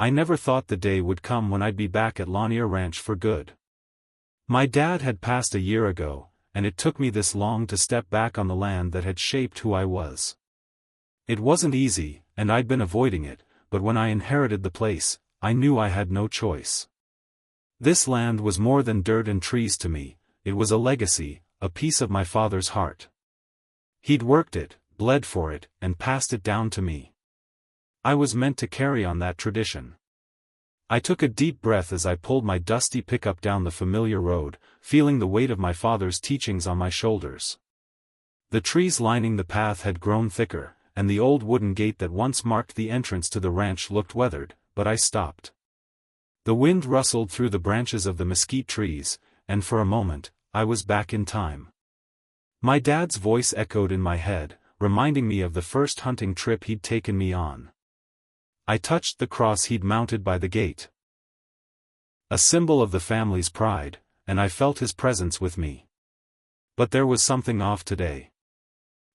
I never thought the day would come when I'd be back at Lanier Ranch for good. My dad had passed a year ago, and it took me this long to step back on the land that had shaped who I was. It wasn't easy, and I'd been avoiding it, but when I inherited the place, I knew I had no choice. This land was more than dirt and trees to me, it was a legacy, a piece of my father's heart. He'd worked it, bled for it, and passed it down to me. I was meant to carry on that tradition. I took a deep breath as I pulled my dusty pickup down the familiar road, feeling the weight of my father's teachings on my shoulders. The trees lining the path had grown thicker, and the old wooden gate that once marked the entrance to the ranch looked weathered, but I stopped. The wind rustled through the branches of the mesquite trees, and for a moment, I was back in time. My dad's voice echoed in my head, reminding me of the first hunting trip he'd taken me on. I touched the cross he'd mounted by the gate. A symbol of the family's pride, and I felt his presence with me. But there was something off today.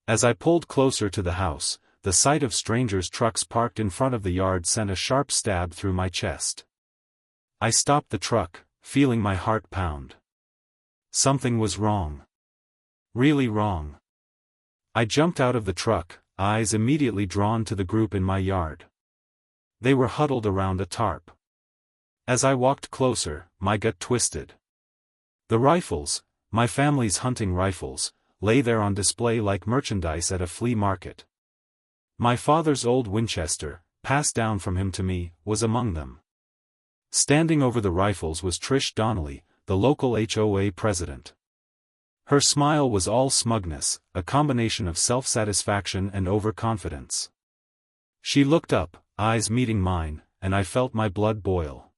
As I pulled closer to the house, the sight of strangers' trucks parked in front of the yard sent a sharp stab through my chest. I stopped the truck, feeling my heart pound. Something was wrong. Really wrong. I jumped out of the truck, eyes immediately drawn to the group in my yard. They were huddled around a tarp. As I walked closer, my gut twisted. The rifles, my family's hunting rifles, lay there on display like merchandise at a flea market. My father's old Winchester, passed down from him to me, was among them. Standing over the rifles was Trish Donnelly, the local HOA president. Her smile was all smugness, a combination of self-satisfaction and overconfidence. She looked up, eyes meeting mine, and I felt my blood boil.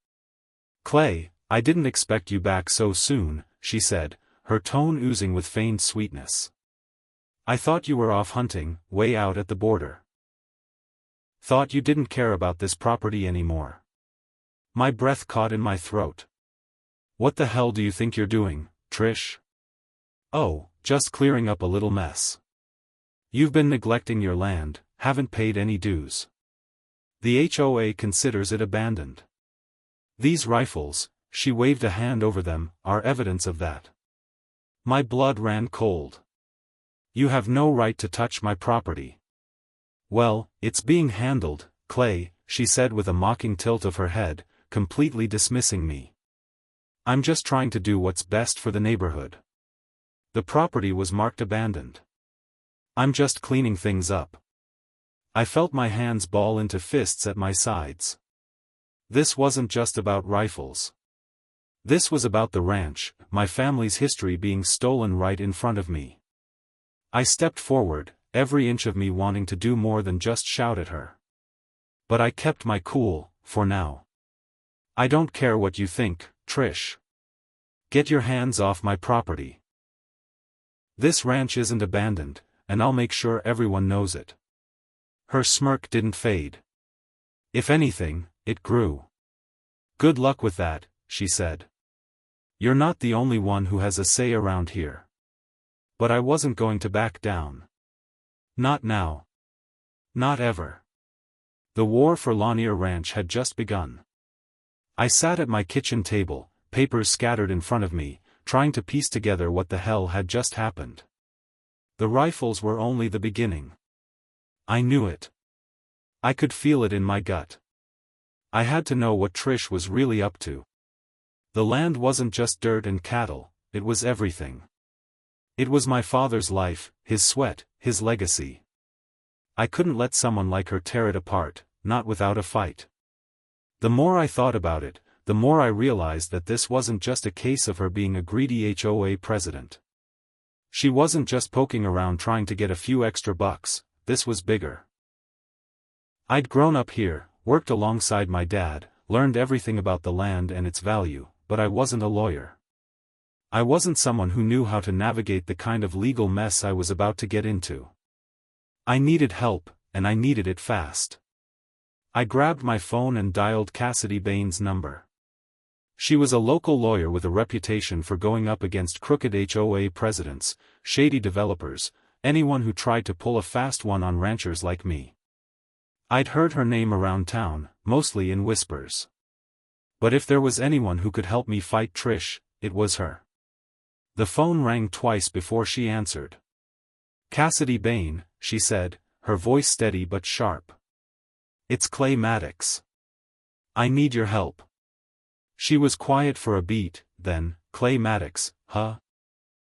"Clay, I didn't expect you back so soon," she said, her tone oozing with feigned sweetness. "I thought you were off hunting, way out at the border. Thought you didn't care about this property anymore." My breath caught in my throat. "What the hell do you think you're doing, Trish?" "Oh, just clearing up a little mess. You've been neglecting your land, haven't paid any dues. The HOA considers it abandoned. These rifles," she waved a hand over them, "are evidence of that." My blood ran cold. "You have no right to touch my property." "Well, it's being handled, Clay," she said with a mocking tilt of her head, completely dismissing me. "I'm just trying to do what's best for the neighborhood. The property was marked abandoned. I'm just cleaning things up." I felt my hands ball into fists at my sides. This wasn't just about rifles. This was about the ranch, my family's history being stolen right in front of me. I stepped forward, every inch of me wanting to do more than just shout at her. But I kept my cool, for now. "I don't care what you think, Trish. Get your hands off my property. This ranch isn't abandoned, and I'll make sure everyone knows it." Her smirk didn't fade. If anything, it grew. "Good luck with that," she said. "You're not the only one who has a say around here." But I wasn't going to back down. Not now. Not ever. The war for Lanier Ranch had just begun. I sat at my kitchen table, papers scattered in front of me, trying to piece together what the hell had just happened. The rifles were only the beginning. I knew it. I could feel it in my gut. I had to know what Trish was really up to. The land wasn't just dirt and cattle, it was everything. It was my father's life, his sweat, his legacy. I couldn't let someone like her tear it apart, not without a fight. The more I thought about it, the more I realized that this wasn't just a case of her being a greedy HOA president. She wasn't just poking around trying to get a few extra bucks, this was bigger. I'd grown up here, worked alongside my dad, learned everything about the land and its value, but I wasn't a lawyer. I wasn't someone who knew how to navigate the kind of legal mess I was about to get into. I needed help, and I needed it fast. I grabbed my phone and dialed Cassidy Bain's number. She was a local lawyer with a reputation for going up against crooked HOA presidents, shady developers, anyone who tried to pull a fast one on ranchers like me. I'd heard her name around town, mostly in whispers. But if there was anyone who could help me fight Trish, it was her. The phone rang twice before she answered. "Cassidy Bain," she said, her voice steady but sharp. "It's Clay Maddox. I need your help." She was quiet for a beat, then, "Clay Maddox, huh?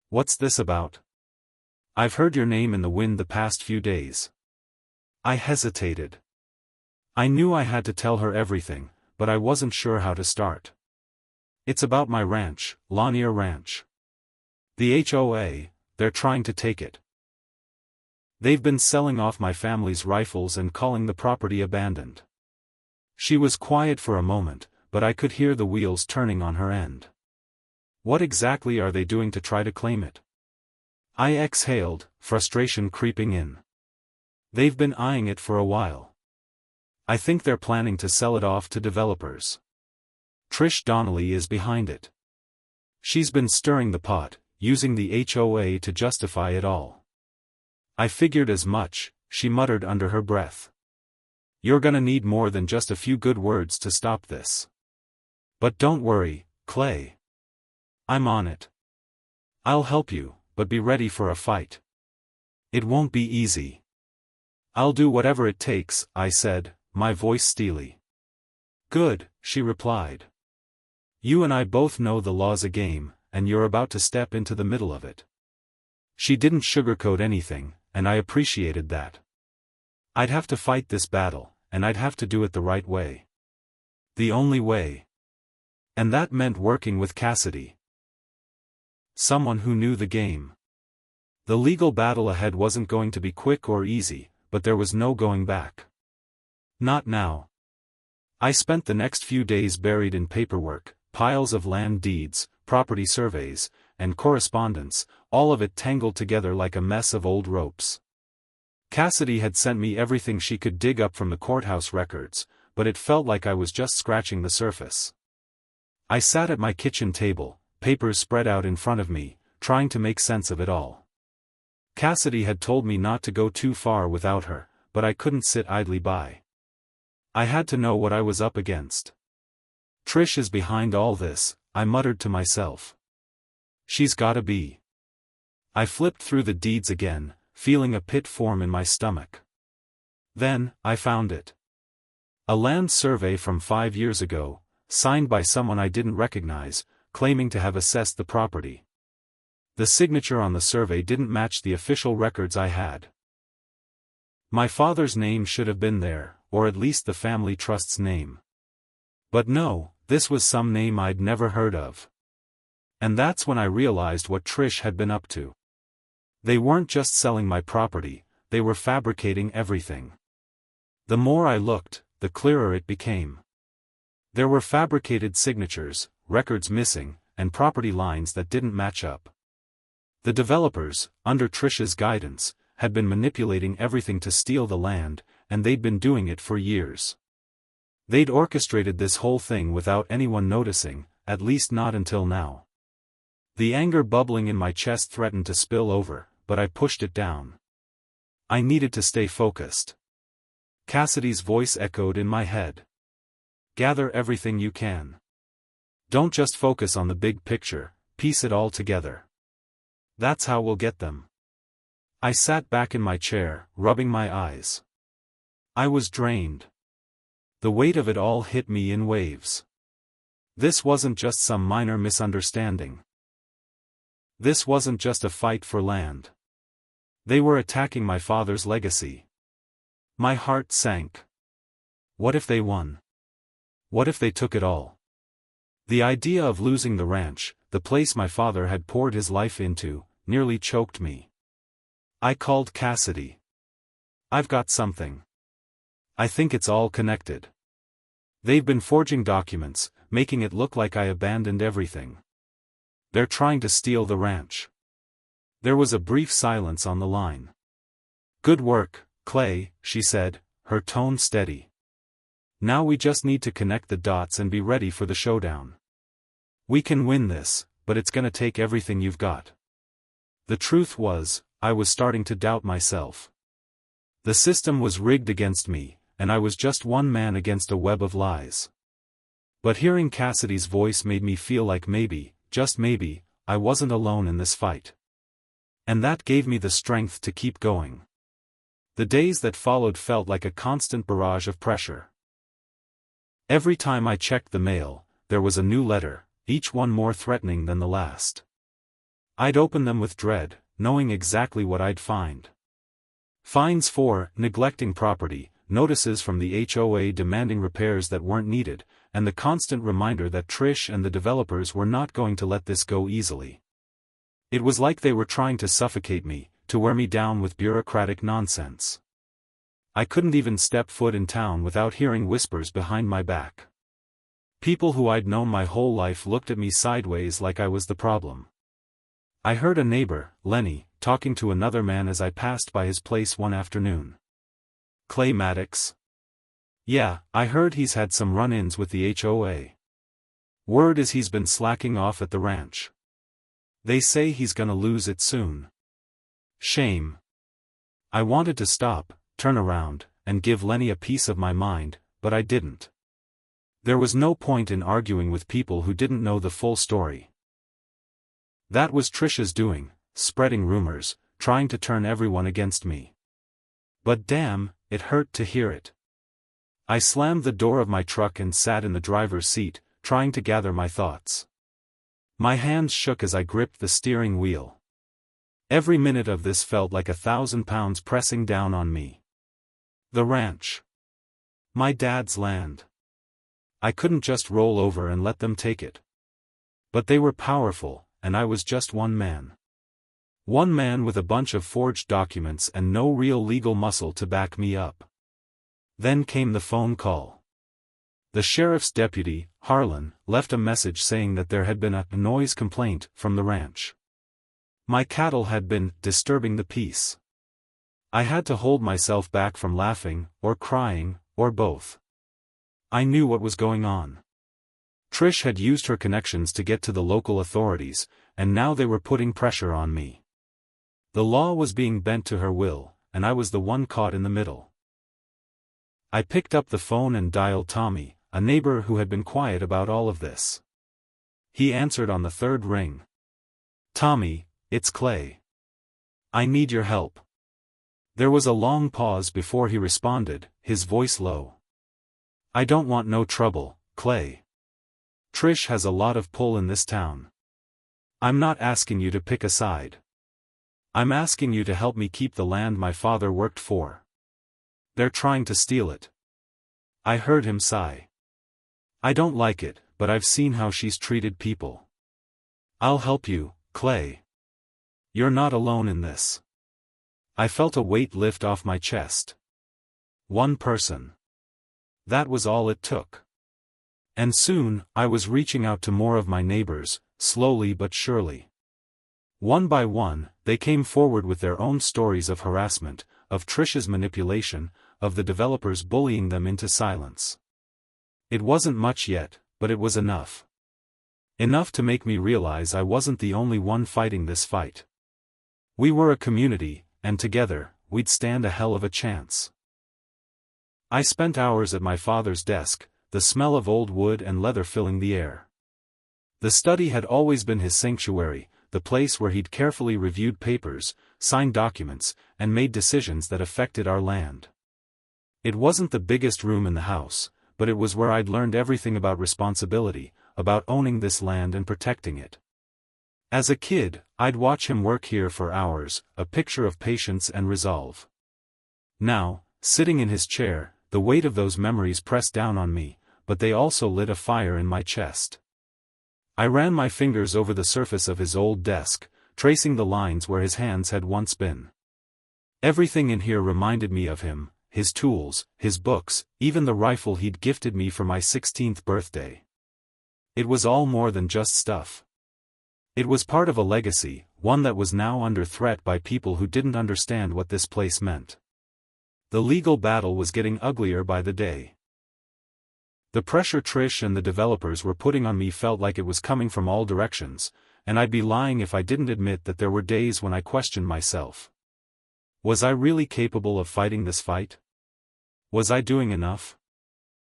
What's this about? I've heard your name in the wind the past few days." I hesitated. I knew I had to tell her everything, but I wasn't sure how to start. "It's about my ranch, Lanier Ranch. The HOA, they're trying to take it. They've been selling off my family's rifles and calling the property abandoned." She was quiet for a moment, but I could hear the wheels turning on her end. "What exactly are they doing to try to claim it?" I exhaled, frustration creeping in. "They've been eyeing it for a while. I think they're planning to sell it off to developers. Trish Donnelly is behind it. She's been stirring the pot, using the HOA to justify it all." "I figured as much," she muttered under her breath. "You're gonna need more than just a few good words to stop this. But don't worry, Clay. I'm on it. I'll help you, but be ready for a fight. It won't be easy." "I'll do whatever it takes," I said, my voice steely. "Good," she replied. "You and I both know the law's a game, and you're about to step into the middle of it." She didn't sugarcoat anything, and I appreciated that. I'd have to fight this battle, and I'd have to do it the right way. The only way. And that meant working with Cassidy. Someone who knew the game. The legal battle ahead wasn't going to be quick or easy, but there was no going back. Not now. I spent the next few days buried in paperwork, piles of land deeds, property surveys, and correspondence, all of it tangled together like a mess of old ropes. Cassidy had sent me everything she could dig up from the courthouse records, but it felt like I was just scratching the surface. I sat at my kitchen table, papers spread out in front of me, trying to make sense of it all. Cassidy had told me not to go too far without her, but I couldn't sit idly by. I had to know what I was up against. "Trish is behind all this," I muttered to myself. "She's gotta be." I flipped through the deeds again, feeling a pit form in my stomach. Then, I found it. A land survey from 5 years ago, signed by someone I didn't recognize, claiming to have assessed the property. The signature on the survey didn't match the official records I had. My father's name should have been there, or at least the family trust's name. But no, this was some name I'd never heard of. And that's when I realized what Trish had been up to. They weren't just selling my property, they were fabricating everything. The more I looked, the clearer it became. There were fabricated signatures, records missing, and property lines that didn't match up. The developers, under Trish's guidance, had been manipulating everything to steal the land, and they'd been doing it for years. They'd orchestrated this whole thing without anyone noticing, at least not until now. The anger bubbling in my chest threatened to spill over, but I pushed it down. I needed to stay focused. Cassidy's voice echoed in my head. "Gather everything you can. Don't just focus on the big picture, piece it all together. That's how we'll get them." I sat back in my chair, rubbing my eyes. I was drained. The weight of it all hit me in waves. This wasn't just some minor misunderstanding. This wasn't just a fight for land. They were attacking my father's legacy. My heart sank. What if they won? What if they took it all? The idea of losing the ranch, the place my father had poured his life into, nearly choked me. I called Cassidy. "I've got something. I think it's all connected. They've been forging documents, making it look like I abandoned everything. They're trying to steal the ranch." There was a brief silence on the line. "Good work, Clay," she said, her tone steady. "Now we just need to connect the dots and be ready for the showdown. We can win this, but it's gonna take everything you've got." The truth was, I was starting to doubt myself. The system was rigged against me, and I was just one man against a web of lies. But hearing Cassidy's voice made me feel like maybe, just maybe, I wasn't alone in this fight. And that gave me the strength to keep going. The days that followed felt like a constant barrage of pressure. Every time I checked the mail, there was a new letter, each one more threatening than the last. I'd open them with dread, knowing exactly what I'd find. Fines for neglecting property, notices from the HOA demanding repairs that weren't needed, and the constant reminder that Trish and the developers were not going to let this go easily. It was like they were trying to suffocate me, to wear me down with bureaucratic nonsense. I couldn't even step foot in town without hearing whispers behind my back. People who I'd known my whole life looked at me sideways like I was the problem. I heard a neighbor, Lenny, talking to another man as I passed by his place one afternoon. Clay Maddox? Yeah, I heard he's had some run-ins with the HOA. Word is he's been slacking off at the ranch. They say he's gonna lose it soon. Shame. I wanted to stop, turn around, and give Lenny a piece of my mind, but I didn't. There was no point in arguing with people who didn't know the full story. That was Trish's doing, spreading rumors, trying to turn everyone against me. But damn, it hurt to hear it. I slammed the door of my truck and sat in the driver's seat, trying to gather my thoughts. My hands shook as I gripped the steering wheel. Every minute of this felt like 1,000 pounds pressing down on me. The ranch. My dad's land. I couldn't just roll over and let them take it. But they were powerful, and I was just one man. One man with a bunch of forged documents and no real legal muscle to back me up. Then came the phone call. The sheriff's deputy, Harlan, left a message saying that there had been a noise complaint from the ranch. My cattle had been disturbing the peace. I had to hold myself back from laughing, or crying, or both. I knew what was going on. Trish had used her connections to get to the local authorities, and now they were putting pressure on me. The law was being bent to her will, and I was the one caught in the middle. I picked up the phone and dialed Tommy, a neighbor who had been quiet about all of this. He answered on the third ring. Tommy, it's Clay. I need your help. There was a long pause before he responded, his voice low. I don't want no trouble, Clay. Trish has a lot of pull in this town. I'm not asking you to pick a side. I'm asking you to help me keep the land my father worked for. They're trying to steal it. I heard him sigh. I don't like it, but I've seen how she's treated people. I'll help you, Clay. You're not alone in this. I felt a weight lift off my chest. One person. That was all it took. And soon, I was reaching out to more of my neighbors, slowly but surely. One by one, they came forward with their own stories of harassment, of Trish's manipulation, of the developers bullying them into silence. It wasn't much yet, but it was enough. Enough to make me realize I wasn't the only one fighting this fight. We were a community, and together, we'd stand a hell of a chance. I spent hours at my father's desk, the smell of old wood and leather filling the air. The study had always been his sanctuary, the place where he'd carefully reviewed papers, signed documents, and made decisions that affected our land. It wasn't the biggest room in the house, but it was where I'd learned everything about responsibility, about owning this land and protecting it. As a kid, I'd watch him work here for hours, a picture of patience and resolve. Now, sitting in his chair, the weight of those memories pressed down on me, but they also lit a fire in my chest. I ran my fingers over the surface of his old desk, tracing the lines where his hands had once been. Everything in here reminded me of him, his tools, his books, even the rifle he'd gifted me for my 16th birthday. It was all more than just stuff. It was part of a legacy, one that was now under threat by people who didn't understand what this place meant. The legal battle was getting uglier by the day. The pressure Trish and the developers were putting on me felt like it was coming from all directions, and I'd be lying if I didn't admit that there were days when I questioned myself. Was I really capable of fighting this fight? Was I doing enough?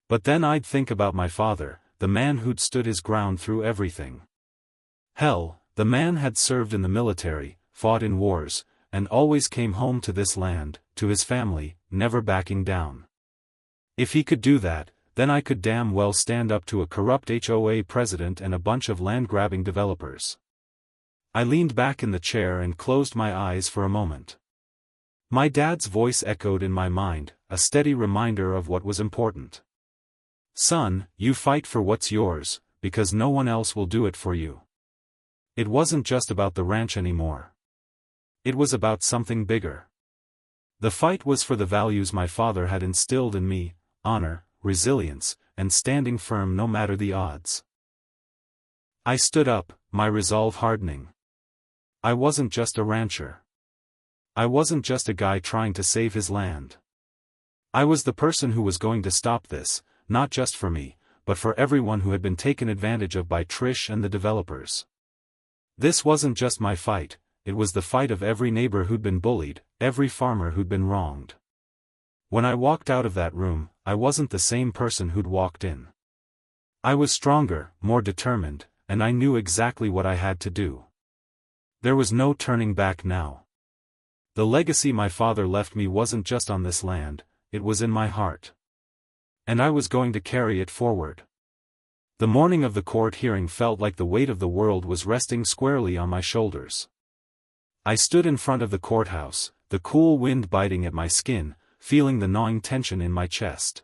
But then I'd think about my father, the man who'd stood his ground through everything. Hell, the man had served in the military, fought in wars, and always came home to this land, to his family, never backing down. If he could do that, then I could damn well stand up to a corrupt HOA president and a bunch of land-grabbing developers. I leaned back in the chair and closed my eyes for a moment. My dad's voice echoed in my mind, a steady reminder of what was important. Son, you fight for what's yours, because no one else will do it for you. It wasn't just about the ranch anymore. It was about something bigger. The fight was for the values my father had instilled in me: honor, resilience, and standing firm no matter the odds. I stood up, my resolve hardening. I wasn't just a rancher. I wasn't just a guy trying to save his land. I was the person who was going to stop this, not just for me, but for everyone who had been taken advantage of by Trish and the developers. This wasn't just my fight, it was the fight of every neighbor who'd been bullied, every farmer who'd been wronged. When I walked out of that room, I wasn't the same person who'd walked in. I was stronger, more determined, and I knew exactly what I had to do. There was no turning back now. The legacy my father left me wasn't just on this land, it was in my heart. And I was going to carry it forward. The morning of the court hearing felt like the weight of the world was resting squarely on my shoulders. I stood in front of the courthouse, the cool wind biting at my skin, feeling the gnawing tension in my chest.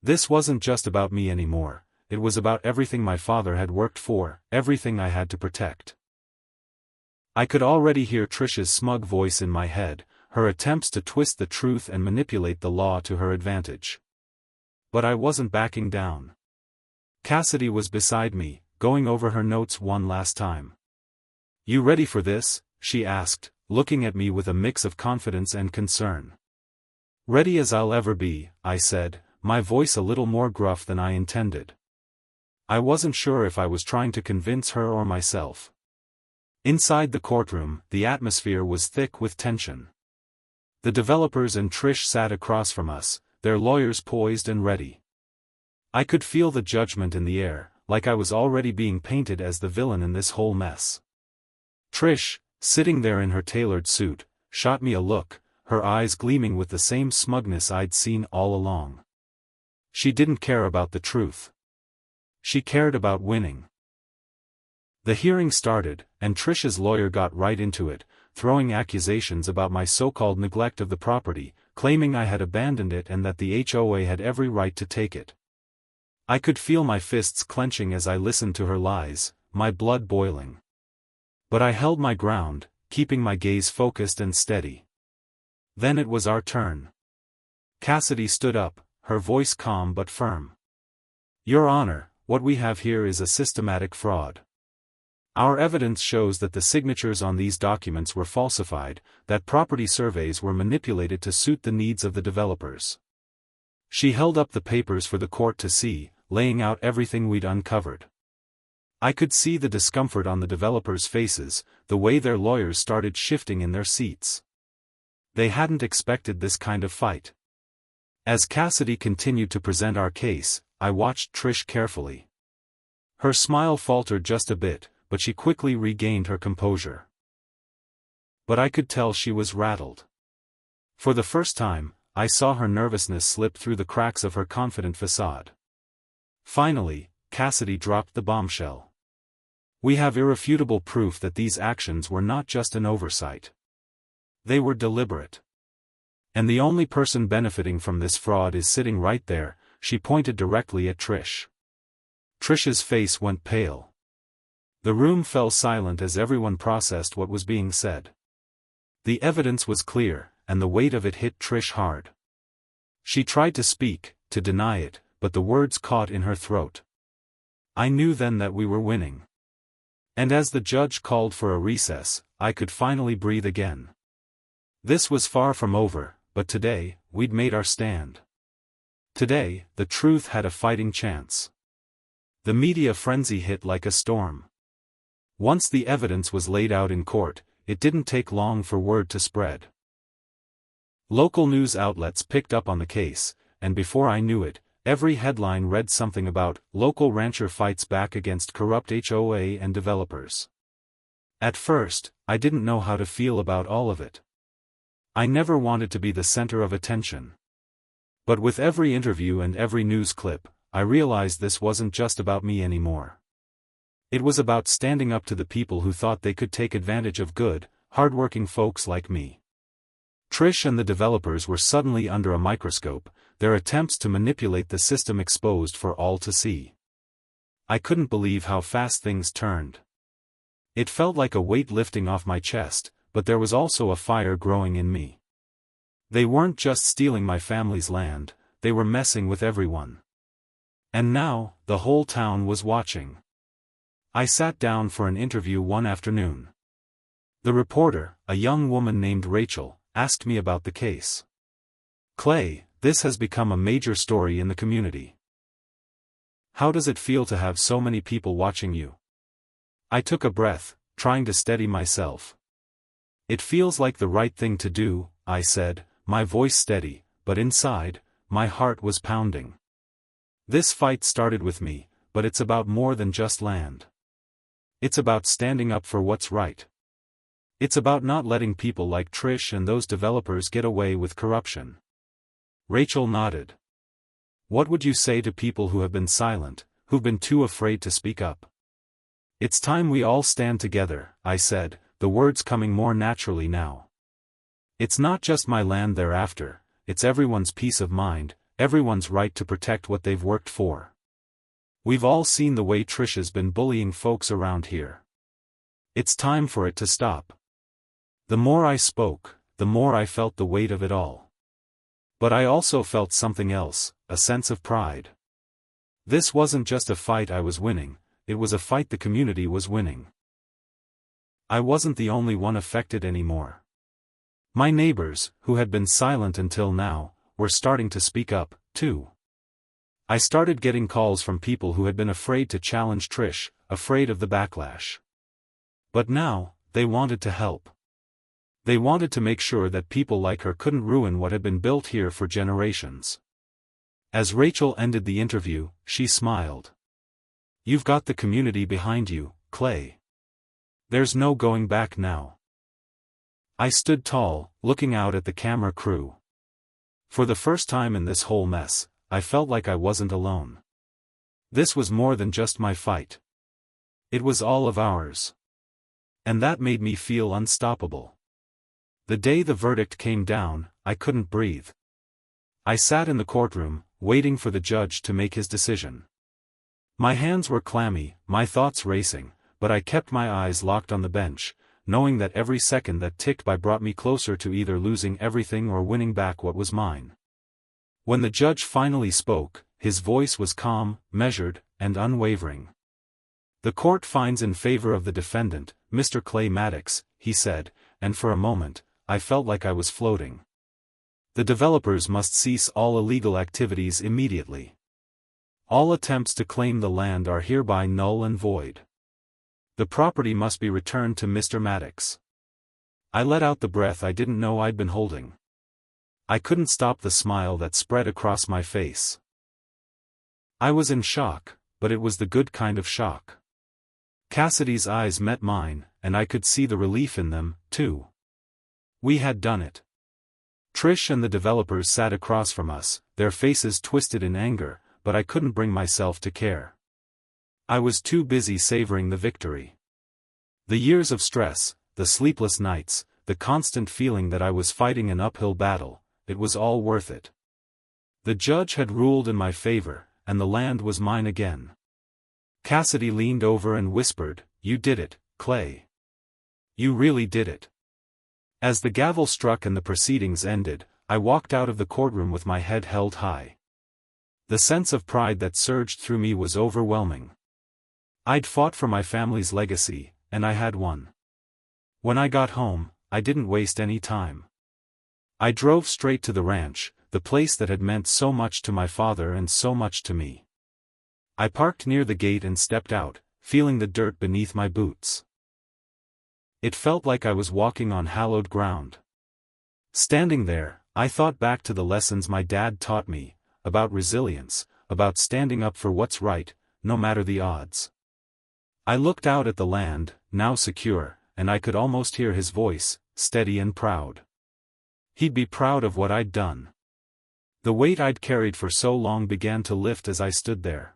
This wasn't just about me anymore, it was about everything my father had worked for, everything I had to protect. I could already hear Trish's smug voice in my head, her attempts to twist the truth and manipulate the law to her advantage. But I wasn't backing down. Cassidy was beside me, going over her notes one last time. "You ready for this?" she asked, looking at me with a mix of confidence and concern. "Ready as I'll ever be," I said, my voice a little more gruff than I intended. I wasn't sure if I was trying to convince her or myself. Inside the courtroom, the atmosphere was thick with tension. The developers and Trish sat across from us, their lawyers poised and ready. I could feel the judgment in the air, like I was already being painted as the villain in this whole mess. Trish, sitting there in her tailored suit, shot me a look, her eyes gleaming with the same smugness I'd seen all along. She didn't care about the truth. She cared about winning. The hearing started, and Trish's lawyer got right into it, throwing accusations about my so-called neglect of the property, claiming I had abandoned it and that the HOA had every right to take it. I could feel my fists clenching as I listened to her lies, my blood boiling. But I held my ground, keeping my gaze focused and steady. Then it was our turn. Cassidy stood up, her voice calm but firm. "Your Honor, what we have here is a systematic fraud. Our evidence shows that the signatures on these documents were falsified, that property surveys were manipulated to suit the needs of the developers." She held up the papers for the court to see, laying out everything we'd uncovered. I could see the discomfort on the developers' faces, the way their lawyers started shifting in their seats. They hadn't expected this kind of fight. As Cassidy continued to present our case, I watched Trish carefully. Her smile faltered just a bit, but she quickly regained her composure. But I could tell she was rattled. For the first time, I saw her nervousness slip through the cracks of her confident facade. Finally, Cassidy dropped the bombshell. "We have irrefutable proof that these actions were not just an oversight. They were deliberate. And the only person benefiting from this fraud is sitting right there," she pointed directly at Trish. Trish's face went pale. The room fell silent as everyone processed what was being said. The evidence was clear, and the weight of it hit Trish hard. She tried to speak, to deny it, but the words caught in her throat. I knew then that we were winning. And as the judge called for a recess, I could finally breathe again. This was far from over, but today, we'd made our stand. Today, the truth had a fighting chance. The media frenzy hit like a storm. Once the evidence was laid out in court, it didn't take long for word to spread. Local news outlets picked up on the case, and before I knew it, every headline read something about local rancher fights back against corrupt HOA and developers. At first, I didn't know how to feel about all of it. I never wanted to be the center of attention. But with every interview and every news clip, I realized this wasn't just about me anymore. It was about standing up to the people who thought they could take advantage of good, hardworking folks like me. Trish and the developers were suddenly under a microscope, their attempts to manipulate the system exposed for all to see. I couldn't believe how fast things turned. It felt like a weight lifting off my chest, but there was also a fire growing in me. They weren't just stealing my family's land, they were messing with everyone. And now, the whole town was watching. I sat down for an interview one afternoon. The reporter, a young woman named Rachel, asked me about the case. "Clay, this has become a major story in the community. How does it feel to have so many people watching you?" I took a breath, trying to steady myself. "It feels like the right thing to do," I said, my voice steady, but inside, my heart was pounding. This fight started with me, but it's about more than just land. It's about standing up for what's right. It's about not letting people like Trish and those developers get away with corruption. Rachel nodded. "What would you say to people who have been silent, who've been too afraid to speak up?" "It's time we all stand together," I said, the words coming more naturally now. "It's not just my land they're after, it's everyone's peace of mind, everyone's right to protect what they've worked for. We've all seen the way Trish has been bullying folks around here. It's time for it to stop." The more I spoke, the more I felt the weight of it all. But I also felt something else, a sense of pride. This wasn't just a fight I was winning, it was a fight the community was winning. I wasn't the only one affected anymore. My neighbors, who had been silent until now, were starting to speak up, too. I started getting calls from people who had been afraid to challenge Trish, afraid of the backlash. But now, they wanted to help. They wanted to make sure that people like her couldn't ruin what had been built here for generations. As Rachel ended the interview, she smiled. "You've got the community behind you, Clay. There's no going back now." I stood tall, looking out at the camera crew. For the first time in this whole mess, I felt like I wasn't alone. This was more than just my fight. It was all of ours. And that made me feel unstoppable. The day the verdict came down, I couldn't breathe. I sat in the courtroom, waiting for the judge to make his decision. My hands were clammy, my thoughts racing, but I kept my eyes locked on the bench, knowing that every second that ticked by brought me closer to either losing everything or winning back what was mine. When the judge finally spoke, his voice was calm, measured, and unwavering. "The court finds in favor of the defendant, Mr. Clay Maddox," he said, and for a moment, I felt like I was floating. "The developers must cease all illegal activities immediately. All attempts to claim the land are hereby null and void. The property must be returned to Mr. Maddox." I let out the breath I didn't know I'd been holding. I couldn't stop the smile that spread across my face. I was in shock, but it was the good kind of shock. Cassidy's eyes met mine, and I could see the relief in them, too. We had done it. Trish and the developers sat across from us, their faces twisted in anger, but I couldn't bring myself to care. I was too busy savoring the victory. The years of stress, the sleepless nights, the constant feeling that I was fighting an uphill battle, it was all worth it. The judge had ruled in my favor, and the land was mine again. Cassidy leaned over and whispered, "You did it, Clay. You really did it." As the gavel struck and the proceedings ended, I walked out of the courtroom with my head held high. The sense of pride that surged through me was overwhelming. I'd fought for my family's legacy, and I had won. When I got home, I didn't waste any time. I drove straight to the ranch, the place that had meant so much to my father and so much to me. I parked near the gate and stepped out, feeling the dirt beneath my boots. It felt like I was walking on hallowed ground. Standing there, I thought back to the lessons my dad taught me, about resilience, about standing up for what's right, no matter the odds. I looked out at the land, now secure, and I could almost hear his voice, steady and proud. He'd be proud of what I'd done. The weight I'd carried for so long began to lift as I stood there.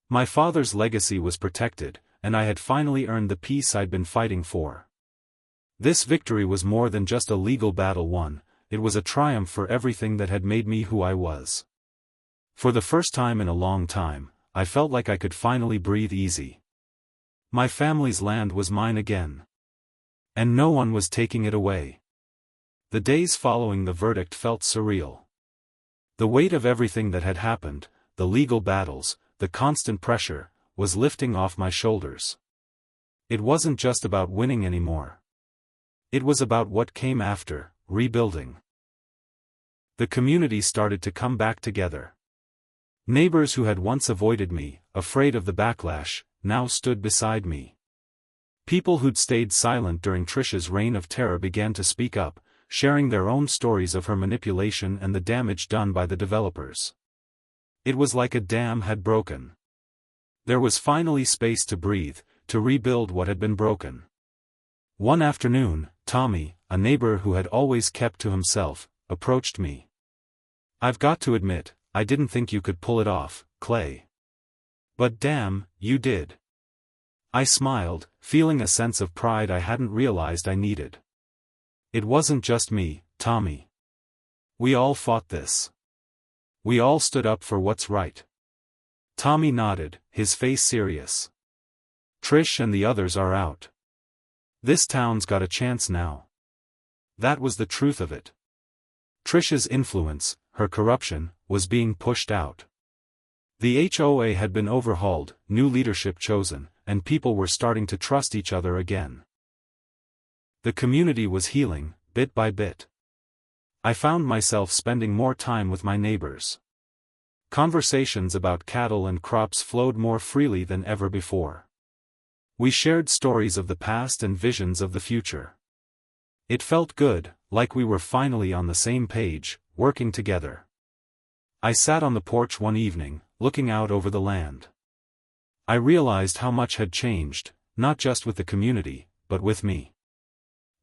My father's legacy was protected, and I had finally earned the peace I'd been fighting for. This victory was more than just a legal battle won, it was a triumph for everything that had made me who I was. For the first time in a long time, I felt like I could finally breathe easy. My family's land was mine again. And no one was taking it away. The days following the verdict felt surreal. The weight of everything that had happened, the legal battles, the constant pressure, was lifting off my shoulders. It wasn't just about winning anymore. It was about what came after, rebuilding. The community started to come back together. Neighbors who had once avoided me, afraid of the backlash, now stood beside me. People who'd stayed silent during Trish's reign of terror began to speak up, sharing their own stories of her manipulation and the damage done by the developers. It was like a dam had broken. There was finally space to breathe, to rebuild what had been broken. One afternoon, Tommy, a neighbor who had always kept to himself, approached me. "I've got to admit, I didn't think you could pull it off, Clay. But damn, you did." I smiled, feeling a sense of pride I hadn't realized I needed. "It wasn't just me, Tommy. We all fought this. We all stood up for what's right." Tommy nodded, his face serious. "Trish and the others are out. This town's got a chance now." That was the truth of it. Trish's influence, her corruption, was being pushed out. The HOA had been overhauled, new leadership chosen, and people were starting to trust each other again. The community was healing, bit by bit. I found myself spending more time with my neighbors. Conversations about cattle and crops flowed more freely than ever before. We shared stories of the past and visions of the future. It felt good, like we were finally on the same page, working together. I sat on the porch one evening, looking out over the land. I realized how much had changed, not just with the community, but with me.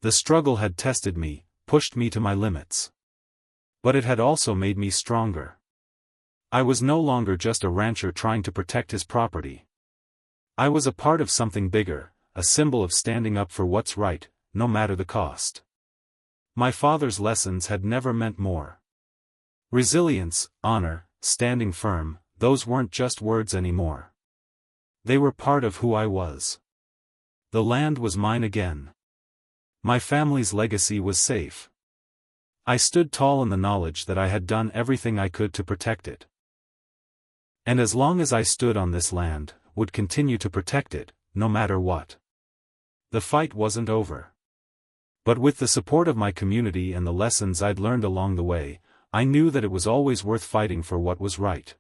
The struggle had tested me, pushed me to my limits. But it had also made me stronger. I was no longer just a rancher trying to protect his property. I was a part of something bigger, a symbol of standing up for what's right, no matter the cost. My father's lessons had never meant more. Resilience, honor, standing firm, those weren't just words anymore. They were part of who I was. The land was mine again. My family's legacy was safe. I stood tall in the knowledge that I had done everything I could to protect it. And as long as I stood on this land, would continue to protect it, no matter what. The fight wasn't over. But with the support of my community and the lessons I'd learned along the way, I knew that it was always worth fighting for what was right.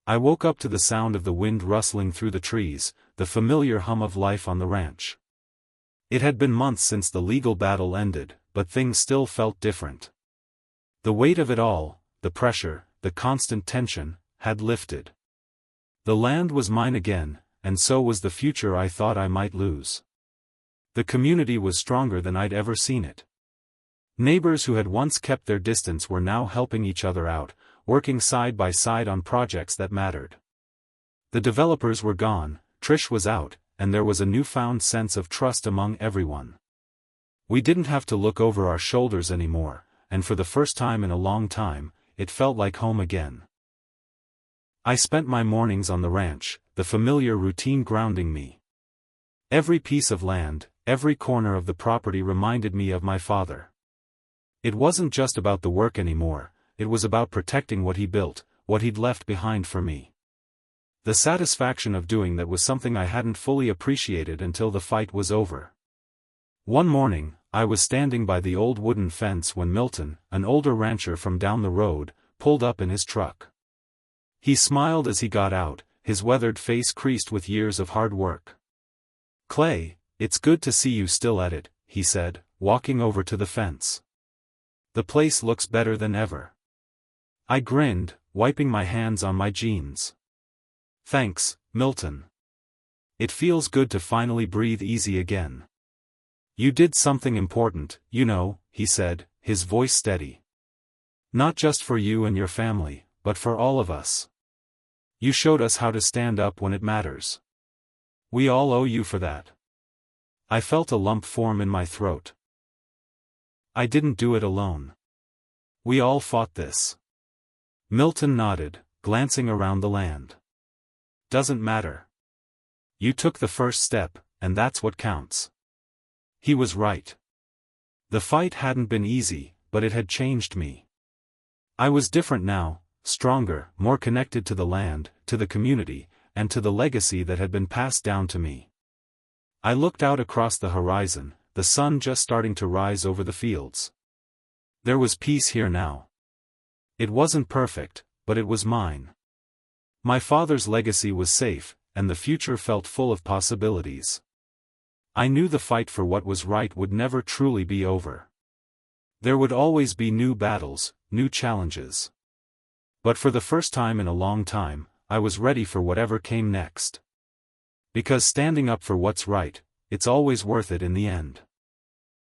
I woke up to the sound of the wind rustling through the trees, the familiar hum of life on the ranch. It had been months since the legal battle ended, but things still felt different. The weight of it all, the pressure, the constant tension, had lifted. The land was mine again, and so was the future I thought I might lose. The community was stronger than I'd ever seen it. Neighbors who had once kept their distance were now helping each other out, working side by side on projects that mattered. The developers were gone, Trish was out, and there was a newfound sense of trust among everyone. We didn't have to look over our shoulders anymore, and for the first time in a long time, it felt like home again. I spent my mornings on the ranch, the familiar routine grounding me. Every piece of land, every corner of the property reminded me of my father. It wasn't just about the work anymore, it was about protecting what he built, what he'd left behind for me. The satisfaction of doing that was something I hadn't fully appreciated until the fight was over. One morning, I was standing by the old wooden fence when Milton, an older rancher from down the road, pulled up in his truck. He smiled as he got out, his weathered face creased with years of hard work. "Clay, it's good to see you still at it," he said, walking over to the fence. The place looks better than ever. I grinned, wiping my hands on my jeans. Thanks, Milton. It feels good to finally breathe easy again. You did something important, you know, he said, his voice steady. Not just for you and your family, but for all of us. You showed us how to stand up when it matters. We all owe you for that. I felt a lump form in my throat. I didn't do it alone. We all fought this. Milton nodded, glancing around the land. Doesn't matter. You took the first step, and that's what counts. He was right. The fight hadn't been easy, but it had changed me. I was different now, stronger, more connected to the land, to the community, and to the legacy that had been passed down to me. I looked out across the horizon, the sun just starting to rise over the fields. There was peace here now. It wasn't perfect, but it was mine. My father's legacy was safe, and the future felt full of possibilities. I knew the fight for what was right would never truly be over. There would always be new battles, new challenges. But for the first time in a long time, I was ready for whatever came next. Because standing up for what's right, it's always worth it in the end.